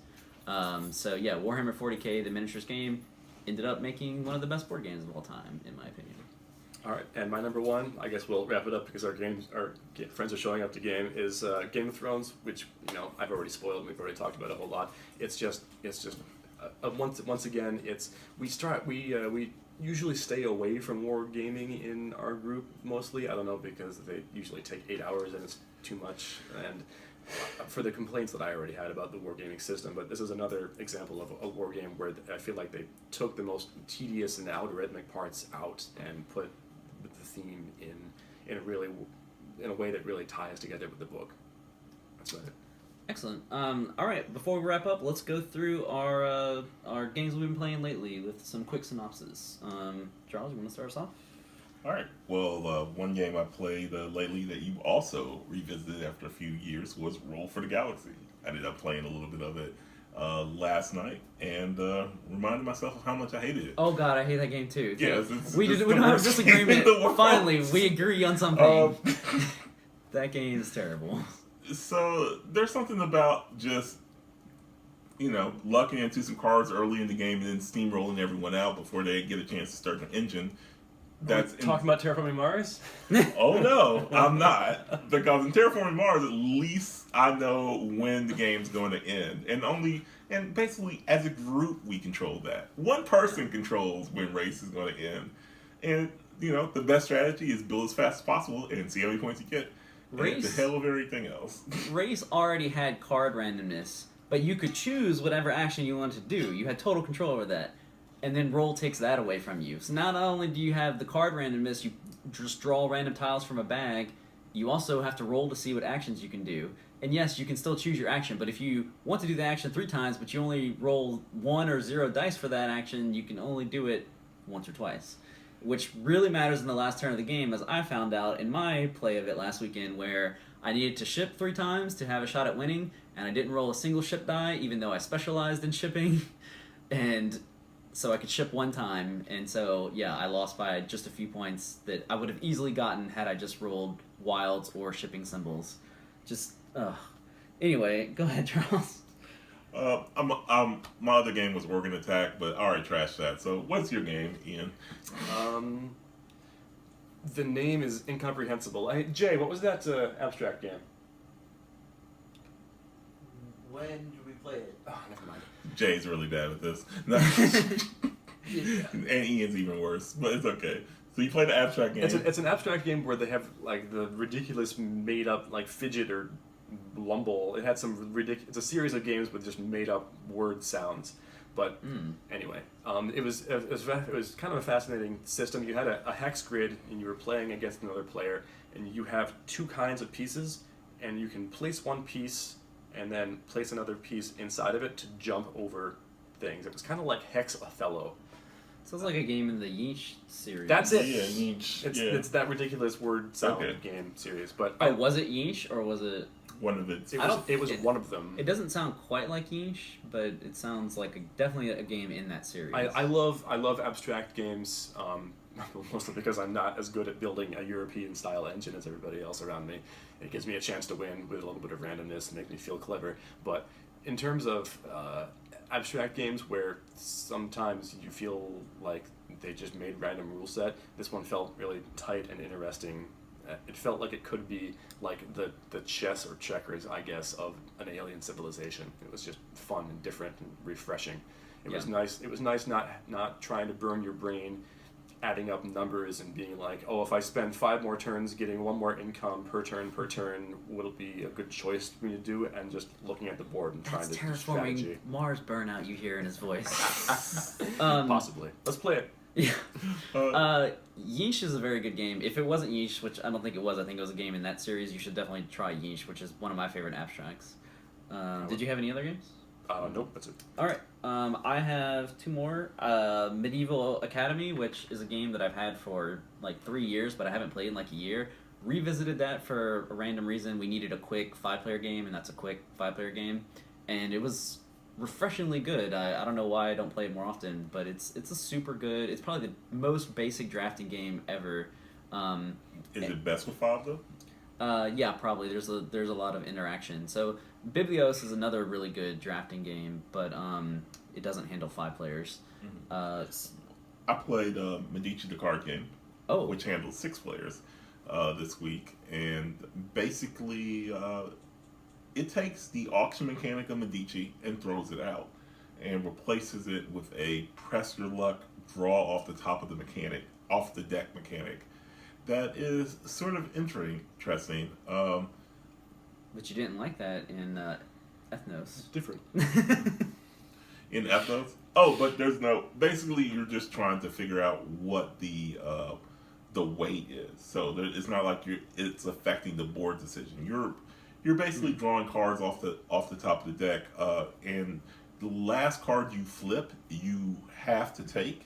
So yeah, Warhammer 40K, the miniatures game, ended up making one of the best board games of all time, in my opinion. All right, and my number one, I guess we'll wrap it up because our friends are showing up to game, is Game of Thrones, which I've already spoiled and we've already talked about a whole lot. It's just once again, we usually stay away from war gaming in our group mostly. I don't know, because they usually take 8 hours and it's too much, and for the complaints that I already had about the wargaming system, but this is another example of a war game where I feel like they took the most tedious and algorithmic parts out and put the theme in a way that really ties together with the book. That's about it. Excellent. All right, before we wrap up, let's go through our games we've been playing lately with some quick synopsis. Charles, you want to start us off? All right. Well, one game I played lately that you also revisited after a few years was Roll for the Galaxy. I ended up playing a little bit of it last night and reminded myself of how much I hated it. Oh God, I hate that game too. Yeah, we don't have disagreement. Finally, we agree on something. That game is terrible. So there's something about just lucking into some cards early in the game and then steamrolling everyone out before they get a chance to start the engine. That's talking about Terraforming Mars? Oh no, I'm not. Because in Terraforming Mars, at least I know when the game's going to end. And basically as a group we control that. One person controls when race is going to end. And the best strategy is build as fast as possible and see how many points you get. Race, the hell of everything else. Race already had card randomness, but you could choose whatever action you wanted to do. You had total control over that. And then Roll takes that away from you. So not only do you have the card randomness, you just draw random tiles from a bag, you also have to roll to see what actions you can do. And yes, you can still choose your action, but if you want to do the action 3 times, but you only roll 1 or 0 dice for that action, you can only do it once or twice. Which really matters in the last turn of the game, as I found out in my play of it last weekend, where I needed to ship 3 times to have a shot at winning, and I didn't roll a single ship die, even though I specialized in shipping. And so I could ship 1 time, and so, yeah, I lost by just a few points that I would have easily gotten had I just rolled wilds or shipping symbols. Anyway, go ahead, Charles. My other game was Organ Attack, but I already trashed that. So what's your game, Ian? The name is incomprehensible. Jay, what was that abstract game? When did we play it? Oh, never mind. Jay's really bad with this. No. And Ian's even worse, but it's okay. So you play the abstract game. It's an abstract game where they have like the ridiculous made up like fidget or lumble. It had some ridiculous. It's a series of games with just made up word sounds. But anyway, it was kind of a fascinating system. You had a hex grid and you were playing against another player, and you have 2 kinds of pieces, and you can place one piece and then place another piece inside of it to jump over things. It was kind of like Hex Othello. Sounds like a game in the Yeesh series. That's it. Yeah, Yeesh. It's that ridiculous word sound game series. But was it Yeesh or was it one of it? It was one of them. It doesn't sound quite like Yeesh, but it sounds like definitely a game in that series. I love abstract games, mostly because I'm not as good at building a European style engine as everybody else around me. It gives me a chance to win with a little bit of randomness and make me feel clever. But in terms of abstract games where sometimes you feel like they just made random rule set, this one felt really tight and interesting. It felt like it could be like the chess or checkers, I guess, of an alien civilization. It was just fun and different and refreshing. It was nice. It was nice not trying to burn your brain adding up numbers and being like, oh, if I spend 5 more turns getting 1 more income per turn, will it be a good choice for me to do? And just looking at the board and trying to do strategy. Terraforming Mars burnout you hear in his voice. Possibly. Let's play it. Yeah. Yeesh is a very good game. If it wasn't Yeesh, which I don't think it was, I think it was a game in that series, you should definitely try Yeesh, which is one of my favorite abstracts. Did you have any other games? Nope, that's it. All right. I have two more. Medieval Academy, which is a game that I've had for like 3 years, but I haven't played in like a year. Revisited that for a random reason. We needed a quick 5-player game, and that's a quick 5-player game, and it was refreshingly good. I don't know why I don't play it more often, but it's a super good. It's probably the most basic drafting game ever. Is it best with 5 though? Yeah, probably. There's a lot of interaction. So Biblios is another really good drafting game, but it doesn't handle 5 players. I played Medici the card game, Oh, which handles 6 players this week, and basically it takes the auction mechanic of Medici and throws it out, and replaces it with a press your luck, draw off the top of the mechanic, off the deck mechanic. That is sort of interesting. but you didn't like that in Ethnos. Different. In Ethnos. Oh, but there's no. Basically, you're just trying to figure out what the weight is. So it's not like it's affecting the board decision. You're basically drawing cards off the top of the deck, and the last card you flip, you have to take.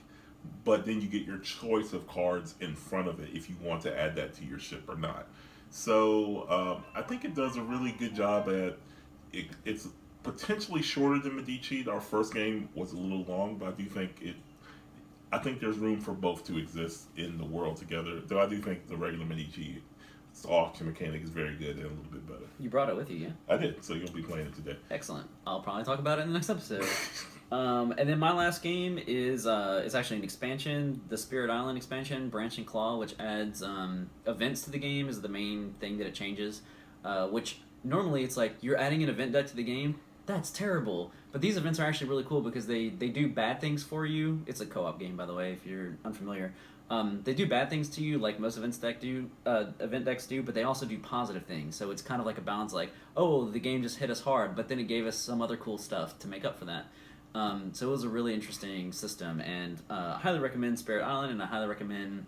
But then you get your choice of cards in front of it if you want to add that to your ship or not. So I think it does a really good job at it. It's potentially shorter than Medici. Our first game was a little long, but I think there's room for both to exist in the world together. Though I do think the regular Medici auction mechanic is very good and a little bit better. You brought it with you, yeah? I did, so you'll be playing it today. Excellent. I'll probably talk about it in the next episode. And then my last game is it's actually an expansion, the Spirit Island expansion, Branching Claw, which adds events to the game is the main thing that it changes. Which normally it's like you're adding an event deck to the game. That's terrible. But these events are actually really cool because they do bad things for you. It's a co-op game, by the way, if you're unfamiliar. They do bad things to you, like most event decks do, but they also do positive things. So it's kind of like a balance, like, oh, the game just hit us hard, but then it gave us some other cool stuff to make up for that. So it was a really interesting system, and I highly recommend Spirit Island, and I highly recommend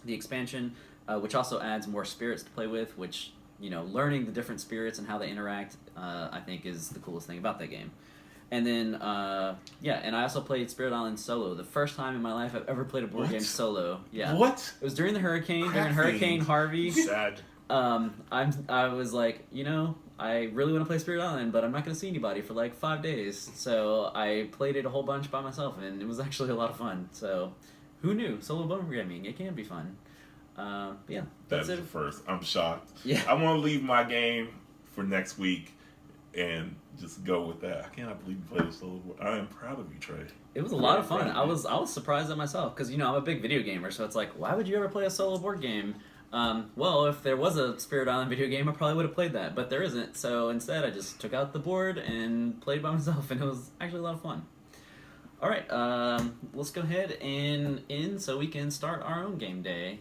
the expansion, which also adds more spirits to play with, which, learning the different spirits and how they interact, I think is the coolest thing about that game. And then, and I also played Spirit Island solo. The first time in my life I've ever played a board game solo. Yeah. What? It was during the hurricane, during Crap Hurricane things. Harvey. Sad. I was like, I really want to play Spirit Island, but I'm not going to see anybody for like 5 days. So I played it a whole bunch by myself, and it was actually a lot of fun. So who knew? Solo board gaming, it can be fun. Yeah, That's that's the it. first. I'm shocked. Yeah. I want to leave my game for next week and just go with that. I cannot believe you played a solo board. I am proud of you, Trey. It was a lot of fun. Right. I was surprised at myself because I'm a big video gamer, so it's like, why would you ever play a solo board game? Well, if there was a Spirit Island video game, I probably would have played that, but there isn't. So instead, I just took out the board and played by myself, and it was actually a lot of fun. All right, let's go ahead and end so we can start our own game day.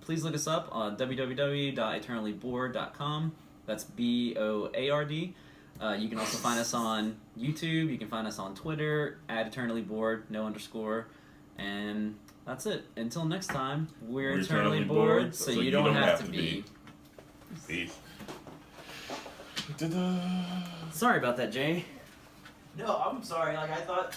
Please look us up on www.eternallyboard.com. That's BOARD. You can also find us on YouTube. You can find us on Twitter @eternallyboard, no underscore. And that's it. Until next time, we're eternally bored, so you don't have to be. Peace. Ta-da. Sorry about that, Jay. No, I'm sorry. Like I thought